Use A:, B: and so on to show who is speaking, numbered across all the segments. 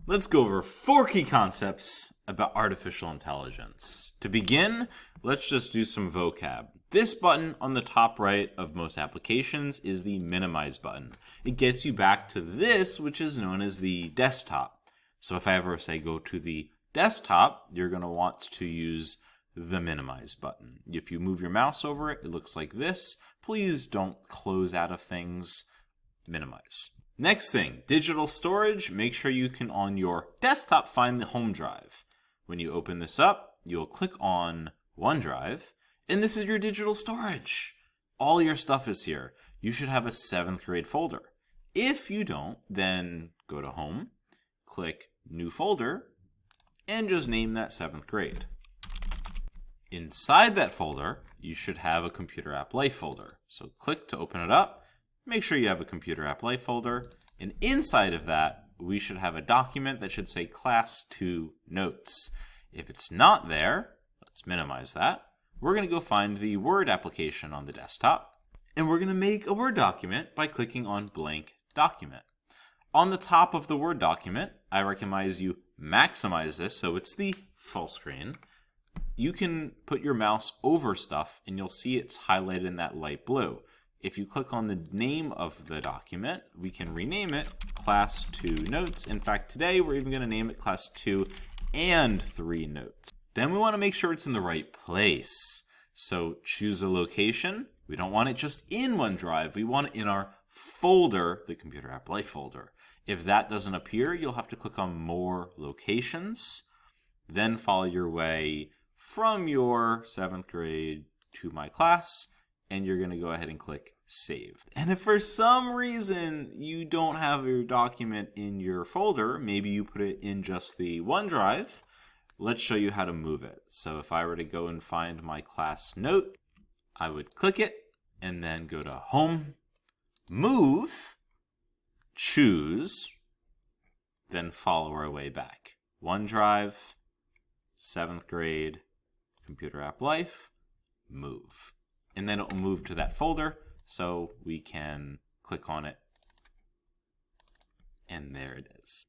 A: Let's go over 4 key concepts about artificial intelligence. To begin, let's just do some vocab. This button on the top right of most applications is the minimize button. It gets you back to this, which is known as the desktop. So if I ever say go to the desktop, you're going to want to use the minimize button. If you move your mouse over it, it looks like this. Please don't close out of things. Minimize. Next thing, digital storage. Make sure you can on your desktop find the home drive. When you open this up, you'll click on OneDrive, and this is your digital storage. All your stuff is here. You should have a 7th grade folder. If you don't, then go to Home, click New Folder, and just name that 7th grade. Inside that folder, you should have a Computer App Life folder. So click to open it up. Make sure you have a Computer App Life folder, and inside of that, we should have a document that should say Class 2 Notes. If it's not there, let's minimize that. We're going to go find the Word application on the desktop, and we're going to make a Word document by clicking on Blank Document. On the top of the Word document, I recommend you maximize this so it's the full screen. You can put your mouse over stuff, and you'll see it's highlighted in that light blue. If you click on the name of the document, we can rename it Class 2 Notes. In fact, today we're even going to name it Class 2 and 3 Notes. Then we want to make sure it's in the right place. So choose a location. We don't want it just in OneDrive. We want it in our folder, the Computer App Life folder. If that doesn't appear, you'll have to click on More Locations. Then follow your way from your 7th grade to my class. And you're going to go ahead and click Save. And if for some reason you don't have your document in your folder, maybe you put it in just the OneDrive, let's show you how to move it. So if I were to go and find my class note, I would click it and then go to Home, Move, Choose, then follow our way back. OneDrive, 7th grade, Computer App Life, Move. And then it will move to that folder, so we can click on it. And there it is.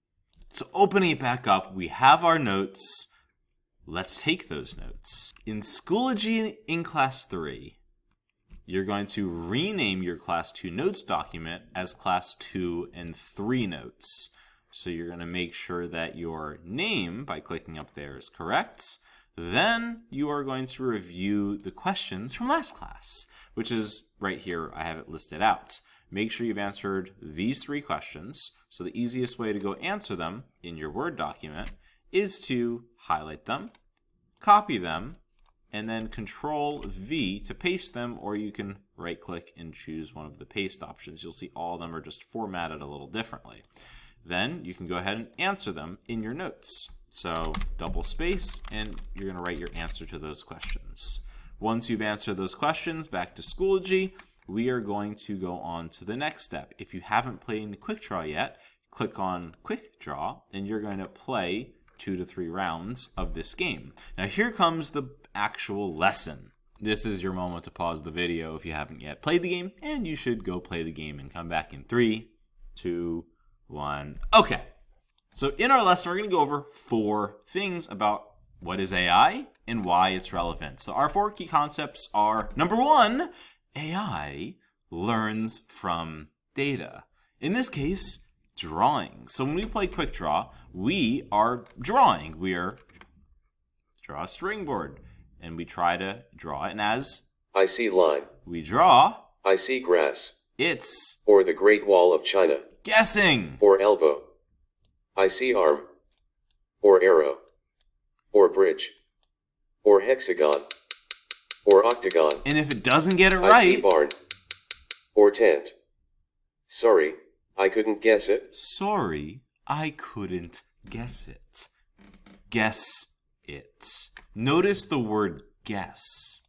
A: So opening it back up, we have our notes. Let's take those notes. In Schoology in Class 3, you're going to rename your Class 2 Notes document as Class 2 and 3 Notes. So you're going to make sure that your name, by clicking up there, is correct. Then you are going to review the questions from last class, which is right here. I have it listed out. Make sure you've answered these 3 questions. So the easiest way to go answer them in your Word document is to highlight them, copy them, and then Control-V to paste them, or you can right-click and choose one of the paste options. You'll see all of them are just formatted a little differently. Then you can go ahead and answer them in your notes. So double space, and you're going to write your answer to those questions. Once you've answered those questions, back to Schoology, we are going to go on to the next step. If you haven't played Quickdraw yet, click on Quickdraw, and you're going to play 2 to 3 rounds of this game. Now here comes the actual lesson. This is your moment to pause the video if you haven't yet played the game, and you should go play the game and come back in 3, 2, 1. Okay. So in our lesson, we're going to go over 4 things about what is AI and why it's relevant. So our 4 key concepts are, number 1, AI learns from data. In this case, drawing. So when we play Quickdraw, we are drawing. We are draw a string board, and we try to draw it. And as
B: I see line,
A: we draw,
B: I see grass,
A: it's
B: or the Great Wall of China,
A: guessing,
B: or elbow. I see arm, or arrow, or bridge, or hexagon, or octagon.
A: And if it doesn't get it
B: I see
A: right,
B: barn, or tent. Sorry, I couldn't guess it.
A: sorry, I couldn't guess it. Guess it. Notice the word guess.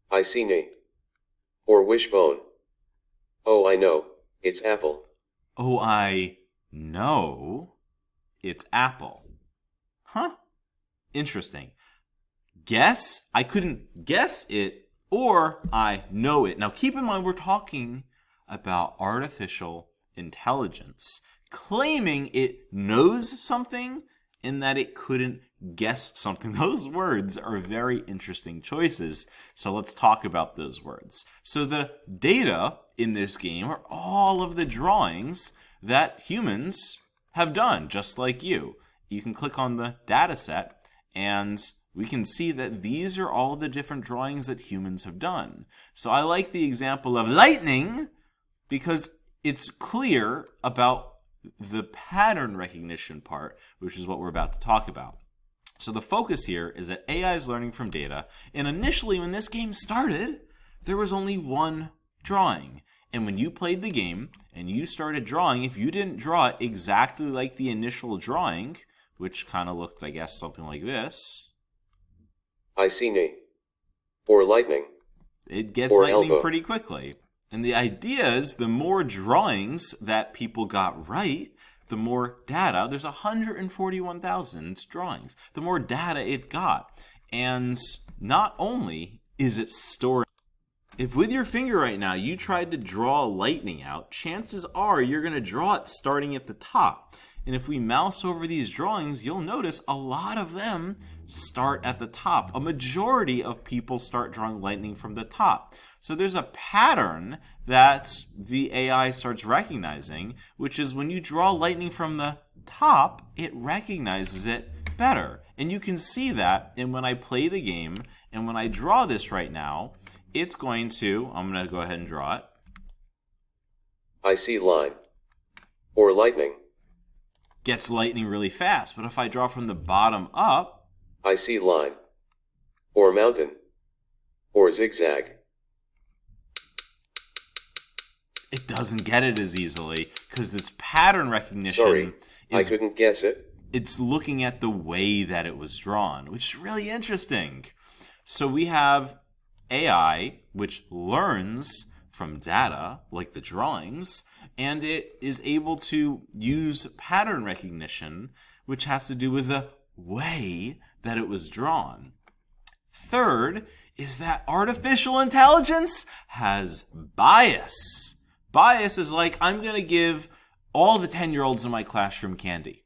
B: I see knee, or wishbone. Oh, I know, it's apple.
A: Oh, I know it's apple. Huh? Interesting. Guess, I couldn't guess it, or I know it. Now keep in mind we're talking about artificial intelligence. claiming it knows something and that it couldn't guess something. Those words are very interesting choices. So let's talk about those words. So the data in this game are all of the drawings that humans have done, just like you. You can click on the data set and we can see that these are all the different drawings that humans have done. So I like the example of lightning because it's clear about the pattern recognition part, which is what we're about to talk about. So the focus here is that AI is learning from data, and initially when this game started, there was only one drawing. And when you played the game and you started drawing, if you didn't draw it exactly like the initial drawing, which kind of looked, I guess, something like this.
B: I see knee. Or lightning.
A: It gets
B: or
A: lightning
B: elbow.
A: pretty quickly. And the idea is the more drawings that people got right, the more data. There's 141,000 drawings. The more data it got. And not only is it storing, if with your finger right now you tried to draw lightning out, chances are you're going to draw it starting at the top. And if we mouse over these drawings, you'll notice a lot of them start at the top. A majority of people start drawing lightning from the top. So there's a pattern that the AI starts recognizing, which is when you draw lightning from the top, it recognizes it better. And you can see that and when I play the game and when I draw this right now, it's going to, I'm going to go ahead and draw it.
B: I see line. Or lightning.
A: Gets lightning really fast. But if I draw from the bottom up,
B: I see line. Or mountain. Or zigzag.
A: it doesn't get it as easily because it's pattern recognition.
B: Sorry, I couldn't guess it.
A: It's looking at the way that it was drawn, which is really interesting. So we have AI, which learns from data, like the drawings, and it is able to use pattern recognition, which has to do with the way that it was drawn. Third is that artificial intelligence has bias. Bias is like, I'm going to give all the 10-year-olds in my classroom candy.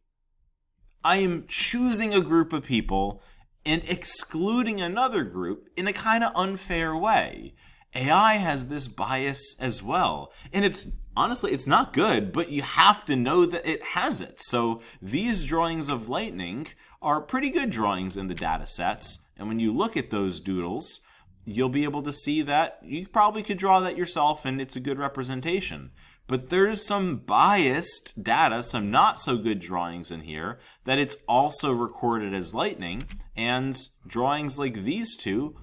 A: I am choosing a group of people and excluding another group in a kind of unfair way. AI has this bias as well. And it's honestly, it's not good, but you have to know that it has it. So these drawings of lightning are pretty good drawings in the data sets. And when you look at those doodles, you'll be able to see that you probably could draw that yourself and it's a good representation. But there's some biased data, some not so good drawings in here that it's also recorded as lightning, and drawings like these two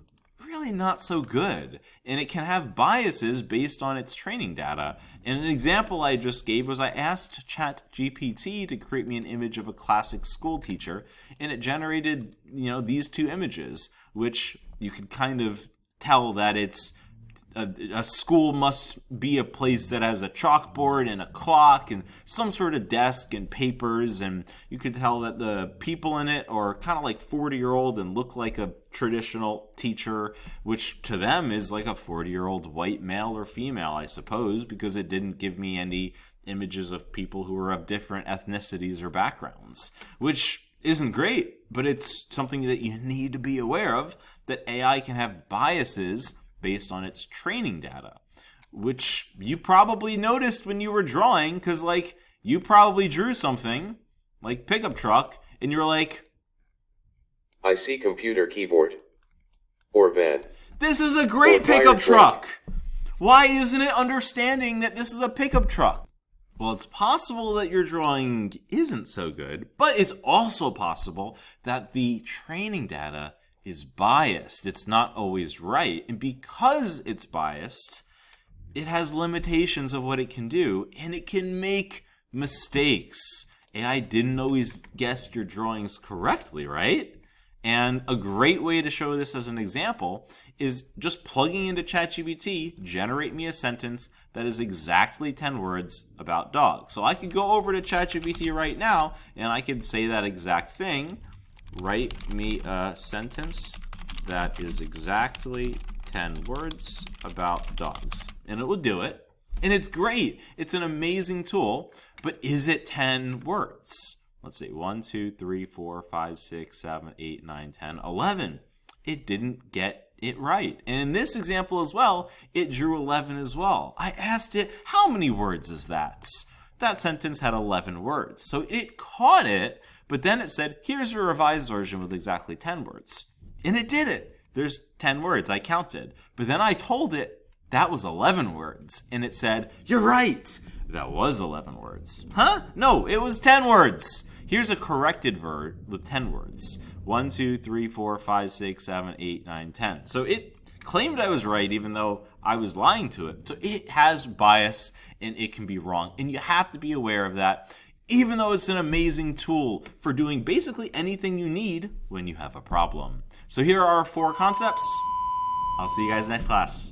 A: really not so good. And it can have biases based on its training data. And an example I just gave was I asked ChatGPT to create me an image of a classic school teacher, and it generated, these two images, which you could kind of tell that it's a school must be a place that has a chalkboard and a clock and some sort of desk and papers, and you could tell that the people in it are kind of like 40-year-old and look like a traditional teacher, which to them is like a 40-year-old white male or female, I suppose, because it didn't give me any images of people who are of different ethnicities or backgrounds, which isn't great, but it's something that you need to be aware of, that AI can have biases based on its training data, which you probably noticed when you were drawing, because you probably drew something like pickup truck and you're like,
B: I see computer keyboard or van.
A: This is a great pickup truck. Why isn't it understanding that this is a pickup truck? Well, it's possible that your drawing isn't so good, but it's also possible that the training data is biased. It's not always right. And because it's biased, it has limitations of what it can do, and it can make mistakes. AI didn't always guess your drawings correctly, right? And a great way to show this as an example is just plugging into ChatGPT, generate me a sentence that is exactly 10 words about dogs. So I could go over to ChatGPT right now, and I could say that exact thing. Write me a sentence that is exactly 10 words about dogs. And it will do it. And it's great. It's an amazing tool. But is it 10 words? Let's see. 1, 2, 3, 4, 5, 6, 7, 8, 9, 10, 11. It didn't get it right. And in this example as well, it drew 11 as well. I asked it, how many words is that? That sentence had 11 words. So it caught it, but then it said, here's a revised version with exactly 10 words. And it did it. There's 10 words. I counted. But then I told it that was 11 words. And it said, you're right. That was 11 words. Huh? No, it was 10 words. Here's a corrected word with 10 words. 1, 2, 3, 4, 5, 6, 7, 8, 9, 10. So it claimed I was right even though I was lying to it. So it has bias and it can be wrong. And you have to be aware of that, even though it's an amazing tool for doing basically anything you need when you have a problem. So here are our 4 concepts. I'll see you guys next class.